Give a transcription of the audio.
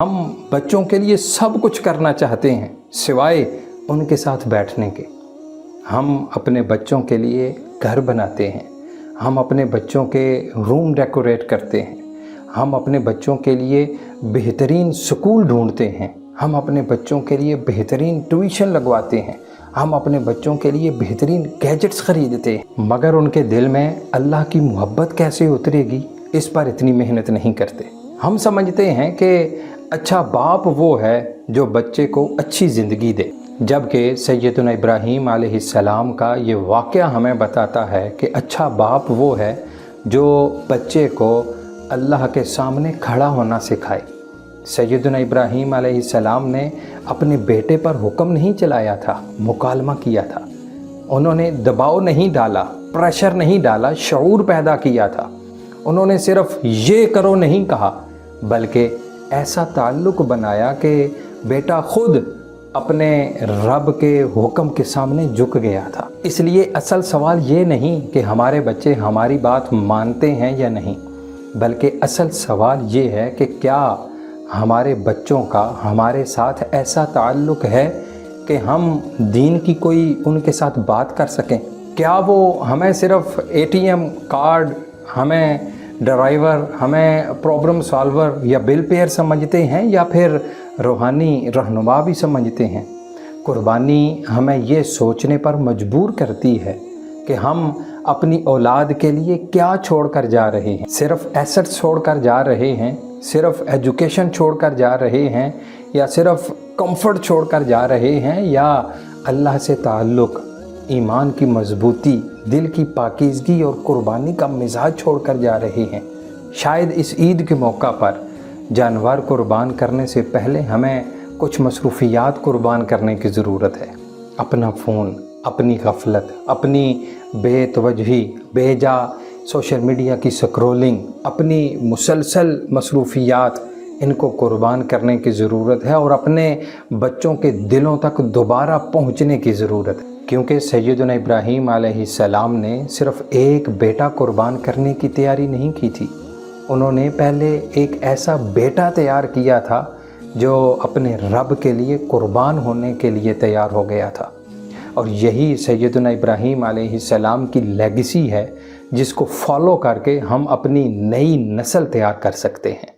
ہم بچوں کے لیے سب کچھ کرنا چاہتے ہیں سوائے ان کے ساتھ بیٹھنے کے۔ ہم اپنے بچوں کے لیے گھر بناتے ہیں، ہم اپنے بچوں کے روم ڈیکوریٹ کرتے ہیں، ہم اپنے بچوں کے لیے بہترین سکول ڈھونڈتے ہیں، ہم اپنے بچوں کے لیے بہترین ٹیوشن لگواتے ہیں، ہم اپنے بچوں کے لیے بہترین گیجٹس خریدتے ہیں، مگر ان کے دل میں اللہ کی محبت کیسے اترے گی اس پر اتنی محنت نہیں کرتے۔ ہم سمجھتے ہیں کہ اچھا باپ وہ ہے جو بچے کو اچھی زندگی دے، جبکہ سیدنا ابراہیم علیہ السلام کا یہ واقعہ ہمیں بتاتا ہے کہ اچھا باپ وہ ہے جو بچے کو اللہ کے سامنے کھڑا ہونا سکھائے۔ سیدنا ابراہیم علیہ السلام نے اپنے بیٹے پر حکم نہیں چلایا تھا، مکالمہ کیا تھا۔ انہوں نے دباؤ نہیں ڈالا، پریشر نہیں ڈالا، شعور پیدا کیا تھا۔ انہوں نے صرف یہ کرو نہیں کہا، بلکہ ایسا تعلق بنایا کہ بیٹا خود اپنے رب کے حکم کے سامنے جھک گیا تھا۔ اس لیے اصل سوال یہ نہیں کہ ہمارے بچے ہماری بات مانتے ہیں یا نہیں، بلکہ اصل سوال یہ ہے کہ کیا ہمارے بچوں کا ہمارے ساتھ ایسا تعلق ہے کہ ہم دین کی کوئی ان کے ساتھ بات کر سکیں؟ کیا وہ ہمیں صرف ATM کارڈ، ہمیں ڈرائیور، ہمیں پرابلم سالور یا بل پیئر سمجھتے ہیں، یا پھر روحانی رہنما بھی سمجھتے ہیں؟ قربانی ہمیں یہ سوچنے پر مجبور کرتی ہے کہ ہم اپنی اولاد کے لیے کیا چھوڑ کر جا رہے ہیں۔ صرف ایسٹ چھوڑ کر جا رہے ہیں، صرف ایجوکیشن چھوڑ کر جا رہے ہیں، یا صرف کمفرٹ چھوڑ کر جا رہے ہیں، یا اللہ سے تعلق، ایمان کی مضبوطی، دل کی پاکیزگی اور قربانی کا مزاج چھوڑ کر جا رہے ہیں۔ شاید اس عید کے موقع پر جانور قربان کرنے سے پہلے ہمیں کچھ مصروفیات قربان کرنے کی ضرورت ہے۔ اپنا فون، اپنی غفلت، اپنی بے توجہی، بے جا سوشل میڈیا کی سکرولنگ، اپنی مسلسل مصروفیات، ان کو قربان کرنے کی ضرورت ہے اور اپنے بچوں کے دلوں تک دوبارہ پہنچنے کی ضرورت ہے، کیونکہ سیدنا ابراہیم علیہ السلام نے صرف ایک بیٹا قربان کرنے کی تیاری نہیں کی تھی، انہوں نے پہلے ایک ایسا بیٹا تیار کیا تھا جو اپنے رب کے لیے قربان ہونے کے لیے تیار ہو گیا تھا، اور یہی سیدنا ابراہیم علیہ السلام کی لیگیسی ہے جس کو فالو کر کے ہم اپنی نئی نسل تیار کر سکتے ہیں۔